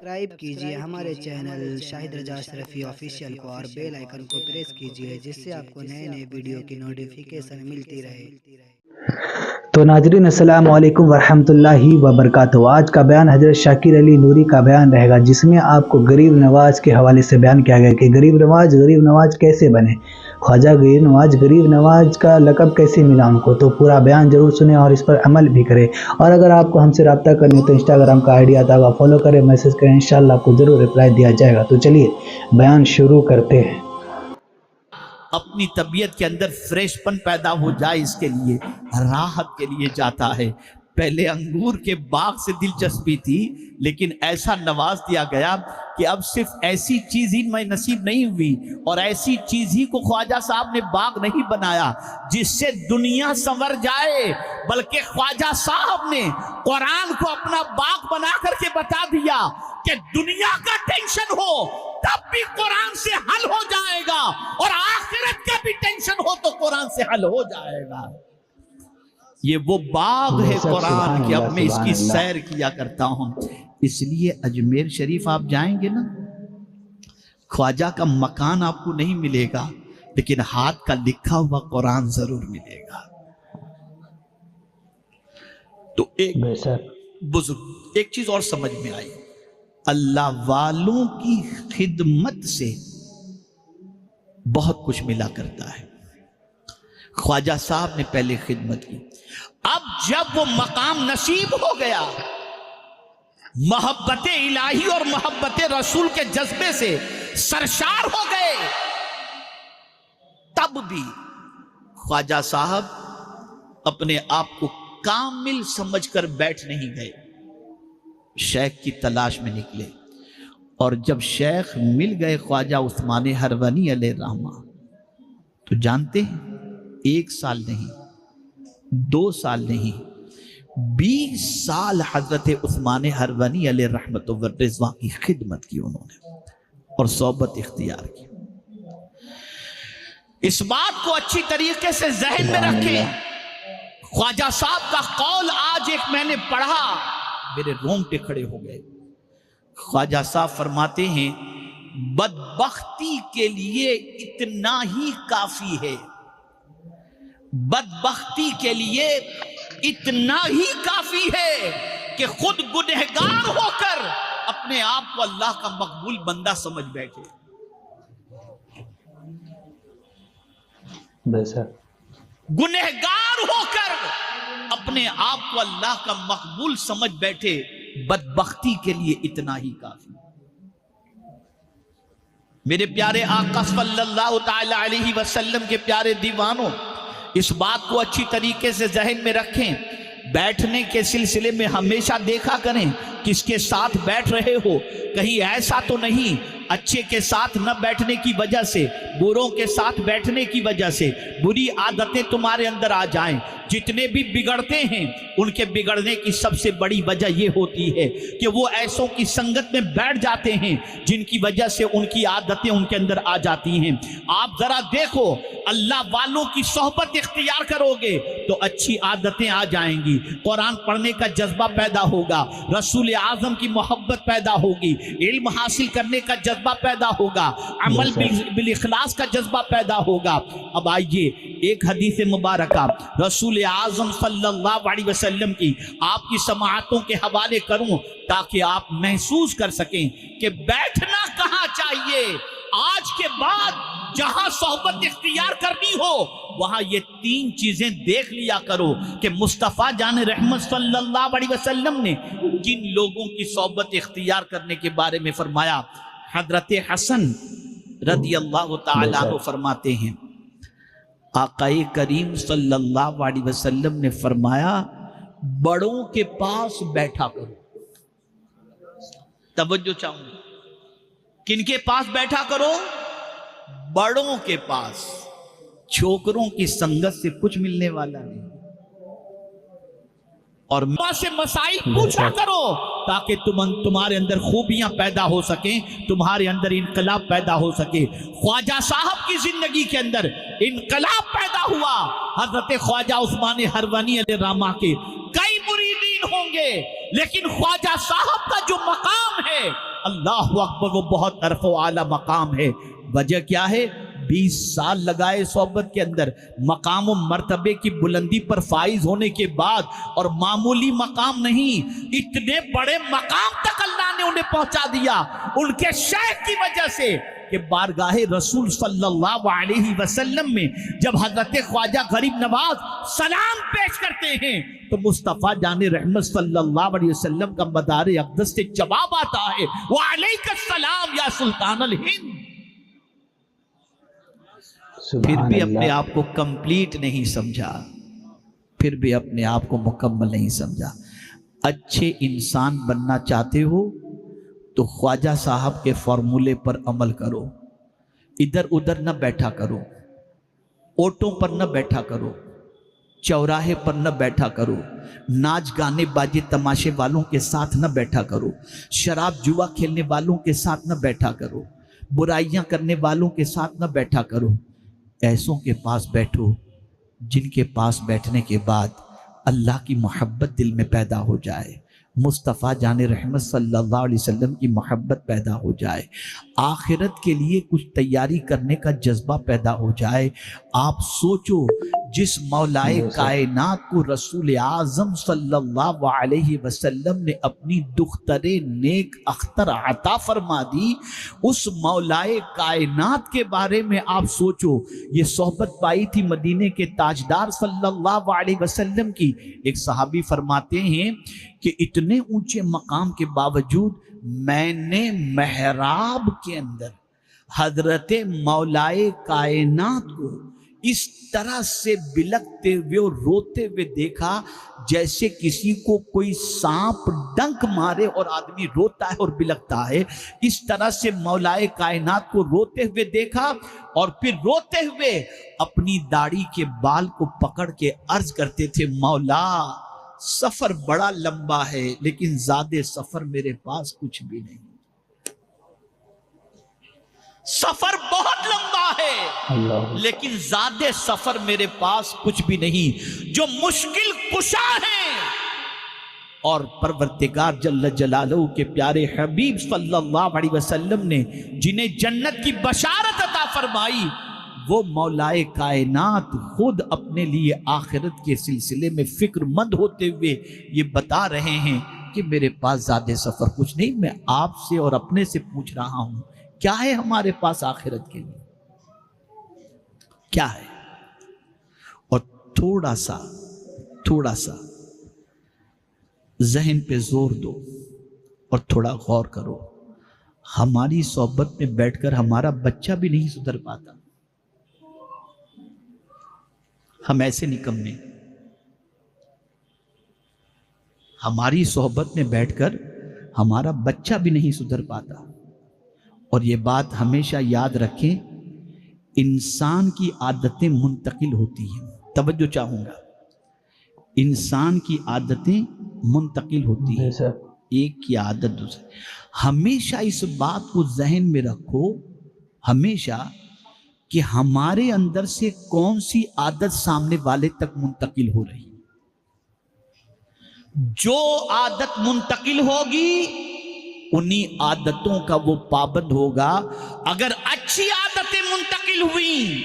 Subscribe کیجئے ہمارے channel شاہد رضا اشرفی official کو اور بیل آئیکن کو پریس کیجئے جس سے آپ کو نئے نئے ویڈیو کی نوٹیفیکیشن ملتی رہے۔ تو ناظرین السلام علیکم ورحمۃ اللہ وبرکاتہ۔ آج کا بیان حضرت شاکر علی نوری کا بیان رہے گا، جس میں آپ کو غریب نواز کے حوالے سے بیان کیا گیا کہ غریب نواز کیسے بنے، خواجہ غریب نواز کا لقب کیسے ملا ان کو۔ تو پورا بیان ضرور سنیں اور اس پر عمل بھی کریں، اور اگر آپ کو ہم سے رابطہ کرنے تو انسٹاگرام کا آئی ڈی آتا ہوگا، فالو کریں، میسج کریں، انشاءاللہ آپ کو ضرور رپلائی دیا جائے گا۔ تو چلیے بیان شروع کرتے ہیں۔ اپنی طبیعت کے اندر فریش پن پیدا ہو جائے، اس کے لیے راحت کے لیے جاتا ہے۔ پہلے انگور کے باغ سے دلچسپی تھی، لیکن ایسا نواز دیا گیا کہ اب صرف ایسی چیز ہی میں نصیب نہیں ہوئی، اور ایسی چیز ہی کو خواجہ صاحب نے باغ نہیں بنایا جس سے دنیا سنور جائے، بلکہ خواجہ صاحب نے قرآن کو اپنا باغ بنا کر کے بتا دیا کہ دنیا کا ٹینشن ہو تب بھی قرآن سے حل ہو جائے گا، اور آخرت کا بھی ٹینشن ہو تو قرآن سے حل ہو جائے گا۔ یہ وہ باغ ہے قرآن کی، اب میں اس کی سیر کیا کرتا ہوں۔ اس لیے اجمیر شریف آپ جائیں گے نا، خواجہ کا مکان آپ کو نہیں ملے گا، لیکن ہاتھ کا لکھا ہوا قرآن ضرور ملے گا۔ تو ایک بزرگ ایک چیز اور سمجھ میں آئی، اللہ والوں کی خدمت سے بہت کچھ ملا کرتا ہے۔ خواجہ صاحب نے پہلے خدمت کی، اب جب وہ مقام نصیب ہو گیا، محبت الہی اور محبت رسول کے جذبے سے سرشار ہو گئے، تب بھی خواجہ صاحب اپنے آپ کو کامل سمجھ کر بیٹھ نہیں گئے، شیخ کی تلاش میں نکلے۔ اور جب شیخ مل گئے خواجہ عثمان ہرونی علیہ الرحمہ، تو جانتے ہیں 1 سال نہیں، 2 سال نہیں، 20 سال حضرت عثمان ہرونی علیہ رحمت و رضوان کی خدمت کی انہوں نے، اور صحبت اختیار کی۔ اس بات کو اچھی طریقے سے ذہن میں رکھیں۔ خواجہ صاحب کا قول آج ایک میں نے پڑھا، میرے رونگٹے کھڑے ہو گئے۔ خواجہ صاحب فرماتے ہیں، بدبختی کے لیے اتنا ہی کافی ہے، بدبختی کے لیے اتنا ہی کافی ہے کہ خود گنہگار ہو کر اپنے آپ کو اللہ کا مقبول بندہ سمجھ بیٹھے۔ گنہگار ہو کر اپنے آپ کو اللہ کا مقبول سمجھ بیٹھے، بدبختی کے لیے اتنا ہی کافی۔ میرے پیارے آقا صلی اللہ تعالی علیہ وسلم کے پیارے دیوانوں، اس بات کو اچھی طریقے سے ذہن میں رکھیں۔ بیٹھنے کے سلسلے میں ہمیشہ دیکھا کریں کس کے ساتھ بیٹھ رہے ہو، کہیں ایسا تو نہیں اچھے کے ساتھ نہ بیٹھنے کی وجہ سے، بروں کے ساتھ بیٹھنے کی وجہ سے بری عادتیں تمہارے اندر آ جائیں۔ جتنے بھی بگڑتے ہیں ان کے بگڑنے کی سب سے بڑی وجہ یہ ہوتی ہے کہ وہ ایسوں کی سنگت میں بیٹھ جاتے ہیں جن کی وجہ سے ان کی عادتیں ان کے اندر آ جاتی ہیں۔ آپ ذرا دیکھو، اللہ والوں کی صحبت اختیار کرو گے تو اچھی عادتیں آ جائیں گی، قرآن پڑھنے کا جذبہ پیدا ہوگا، رسول اعظم کی محبت پیدا ہوگی، علم حاصل کرنے کا جذبہ پیدا ہوگا، عمل بالاخلاص کا جذبہ پیدا ہوگا۔ اب آئیے ایک حدیث مبارکہ رسول اعظم صلی اللہ علیہ وسلم کی آپ کی سماعتوں کے حوالے کروں تاکہ آپ محسوس کر سکیں کہ بیٹھنا کہاں چاہیے۔ آج کے بعد جہاں صحبت اختیار کرنی ہو وہاں یہ 3 چیزیں دیکھ لیا کرو کہ مصطفیٰ جان رحمت صلی اللہ علیہ وسلم نے کن لوگوں کی صحبت اختیار کرنے کے بارے میں فرمایا۔ حضرت حسن رضی اللہ تعالیٰ عنہ فرماتے ہیں، آقا کریم صلی اللہ علیہ وسلم نے فرمایا، بڑوں کے پاس بیٹھا کرو۔ توجہ چاہوں گا، کن کے پاس بیٹھا کرو؟ بڑوں کے پاس۔ چھوکروں کی سنگت سے کچھ ملنے والا نہیں، اور ماں سے مسائل پوچھا کرو تاکہ تمہارے اندر خوبیاں پیدا ہو سکیں، تمہارے اندر انقلاب پیدا ہو سکے۔ خواجہ صاحب کی زندگی کے اندر انقلاب پیدا ہوا۔ حضرت خواجہ عثمان ہرونی علیہ الرحمہ کے کئی مریدین ہوں گے، لیکن خواجہ صاحب کا جو مقام ہے अल्लाह अकबर, वो बहुत अरफ़ व आला मकाम है। वजह क्या है? 20 साल लगाए सोहबत के अंदर, मकाम व मर्तबे की बुलंदी पर फाइज होने के बाद, और मामूली मकाम नहीं, इतने बड़े मकाम तक अल्लाह ने उन्हें पहुंचा दिया उनके शेख की वजह से कि बारगाहे रसूल सल्लल्लाहु अलैहि वसल्लम में जब हजरत ख्वाजा गरीब नवाज सलाम पेश करते हैं तो मुस्तफ़ा जाने रहमत सल्लल्लाहु अलैहि वसल्लम का मदार अक़दस से जवाब आता है, व अलैकुस सलाम या सुल्तान अल हिंद। फिर भी अपने आप को कंप्लीट नहीं समझा, फिर भी अपने आप को मुकम्मल नहीं समझा। अच्छे इंसान बनना चाहते हो तो ख्वाजा साहब के फॉर्मूले पर अमल करो, इधर उधर न बैठा करो, ऑटो पर न बैठा करो, चौराहे पर न बैठा करो, नाच गाने बाजे तमाशे वालों के साथ न बैठा करो, शराब जुआ खेलने वालों के साथ न बैठा करो, बुराइयां करने वालों के साथ न बैठा करो। ऐसों के पास बैठो जिनके पास बैठने के बाद अल्लाह की मोहब्बत दिल में पैदा हो जाए, मुस्तफ़ा जाने रहमत सल्लल्लाहु अलैहि वसल्लम की मोहब्बत पैदा हो जाए, आखिरत के लिए कुछ तैयारी करने का जज्बा पैदा हो जाए। आप सोचो, जिस मौलाए कायनात को रसूल आज़म सल्लल्लाहु अलैहि वसल्लम ने अपनी दुख्तरे नेक अख्तर अता फरमा दी, उस मौलाए कायनात के बारे में आप सोचो। ये सोहबत पाई थी मदीने के ताजदार सल्लल्लाहु अलैहि वसल्लम की। एक सहाबी फरमाते हैं कि इतने ऊंचे मकाम के बावजूद मैंने मेहराब के अंदर हजरत मौलाए कायनात को इस तरह से बिलखते हुए और रोते हुए देखा जैसे किसी को कोई सांप डंक मारे और आदमी रोता है और बिलखता है। इस तरह से मौलाए कायनात को रोते हुए देखा और फिर रोते हुए अपनी दाढ़ी के बाल को पकड़ के अर्ज करते थे, मौला सफर बड़ा लंबा है लेकिन ज़्यादा सफर मेरे पास कुछ भी नहीं। सफर बहुत लंबा है लेकिन ज़्यादा सफर मेरे पास कुछ भी नहीं। जो मुश्किल कुशा है और परवरदिगार जल्ल जलालहू के प्यारे हबीब सल्लल्लाहु अलैहि वसल्लम ने जिन्हें जन्नत की बशारत अता फरमाई, वो मौलाए कायनात खुद अपने लिए आखिरत के सिलसिले में फिक्रमंद होते हुए ये बता रहे हैं कि मेरे पास ज़्यादा सफर कुछ नहीं। मैं आपसे और अपने से पूछ रहा हूं, क्या है हमारे पास आखिरत के लिए, क्या है? और थोड़ा सा जहन पे जोर दो और थोड़ा गौर करो। हमारी सोहबत में बैठकर हमारा बच्चा भी नहीं सुधर पाता। हम ऐसे निकम्मे, हमारी सोहबत में बैठकर हमारा बच्चा भी नहीं सुधर पाता। और ये बात हमेशा याद रखें, इंसान की आदतें मुंतकिल होती हैं। तवज्जो चाहूंगा, इंसान की आदतें मुंतकिल होती हैं, एक की आदत दूसरी। हमेशा इस बात को जहन में रखो हमेशा कि हमारे अंदर से कौन सी आदत सामने वाले तक मुंतकिल हो रही। जो आदत मुंतकिल होगी उन्हीं आदतों का वो पाबंद होगा। अगर अच्छी आदतें मुंतकिल हुई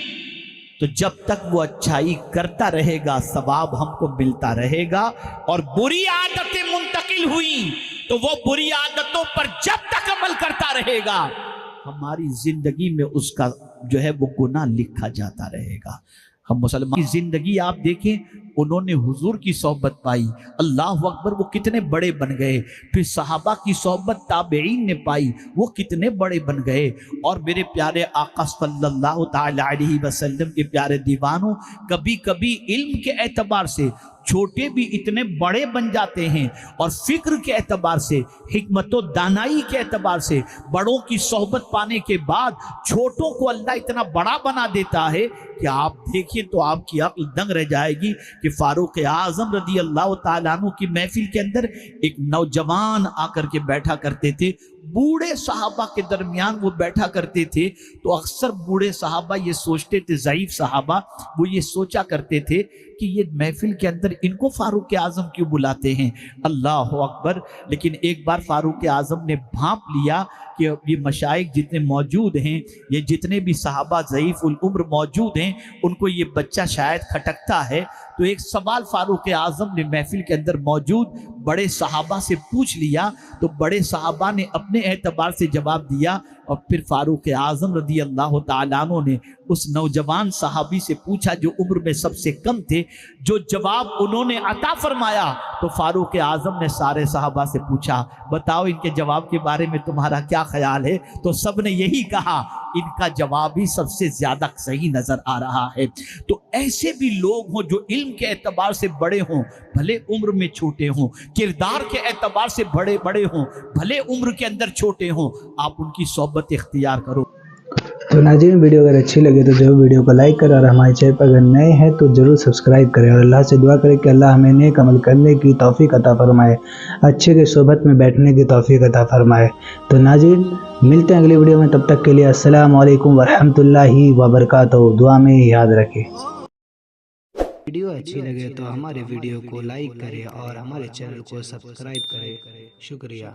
तो जब तक वो अच्छाई करता रहेगा सवाब हमको मिलता रहेगा, और बुरी आदतें मुंतकिल हुई तो वो बुरी आदतों पर जब तक अमल करता रहेगा हमारी जिंदगी में उसका जो है वो गुनाह लिखा जाता रहेगा। हम मुसलमान की जिंदगी आप देखें, उन्होंने हुजूर की सोहबत पाई, अल्लाह अकबर, वो कितने बड़े बन गए। फिर सहाबा की सोहबत ताबईन ने पाई, वो कितने बड़े बन गए। और मेरे प्यारे आका सल्लल्लाहु ताला अलैहि वसल्लम के प्यारे दीवानों, कभी कभी इल्म के एतबार से छोटे भी इतने बड़े बन जाते हैं, और फिक्र के एतबार से, हिकमत व दानाई के एतबार से बड़ों की सोहबत पाने के बाद छोटों को अल्लाह इतना बड़ा बना देता है कि आप देखिए तो आपकी अक्ल दंग रह जाएगी कि फारूक आजम रदी अल्लाह ताला अन्हु की महफिल के अंदर एक नौजवान आकर के बैठा करते थे। बूढ़े सहाबा के दरमियान वो बैठा करते थे, तो अक्सर बूढ़े सहाबा ये सोचते थे, ज़ईफ सहाबा वो ये सोचा करते थे कि ये महफिल के अंदर इनको फारूक आज़म क्यों बुलाते हैं, अल्लाह अकबर। लेकिन एक बार फारूक आज़म ने भांप लिया कि ये मशाइख जितने मौजूद हैं, ये जितने भी सहाबा ज़ईफ़ उल उम्र मौजूद हैं, उनको ये बच्चा शायद खटकता है। तो एक सवाल फारूक आज़म ने महफिल के अंदर मौजूद बड़े सहाबा से पूछ लिया, तो बड़े सहाबा ने अपने एतबार से जवाब दिया, और फिर फारूक आज़म रदी अल्लाह तआला अन्हु ने उस नौजवान सहाबी से पूछा जो उम्र में सबसे कम थे, जो जवाब उन्होंने अता फरमाया, तो फारूक आज़म ने सारे सहाबा से पूछा, बताओ इनके जवाब के बारे में तुम्हारा क्या ख्याल है? तो सब ने यही कहा, इनका जवाब ही सबसे ज्यादा सही नजर आ रहा है। तो ऐसे भी लोग हों जो इल्म के एतबार से बड़े हों, भले उम्र में छोटे हों, किरदार के एतबार से बड़े बड़े हों, भले उम्र के अंदर छोटे हों, आप उनकी सोहबत इख्तियार करो। तो नाज़रीन, वीडियो अगर अच्छी लगे तो जरूर वीडियो को लाइक करें, और हमारे चैनल पर अगर नए हैं तो जरूर सब्सक्राइब करें, और अल्लाह से दुआ करें कि अल्लाह हमें नेक अमल करने की तौफीक अता फरमाए, अच्छे के सोहबत में बैठने की तौफीक अता फरमाए। तो नाज़रीन, मिलते हैं अगली वीडियो में, तब तक के लिए अस्सलाम वालेकुम वरहमतुल्लाहि वबरकातुहू। दुआ में याद रखें। वीडियो अच्छी लगे तो हमारे वीडियो को लाइक करें और हमारे चैनल को सब्सक्राइब करें। शुक्रिया।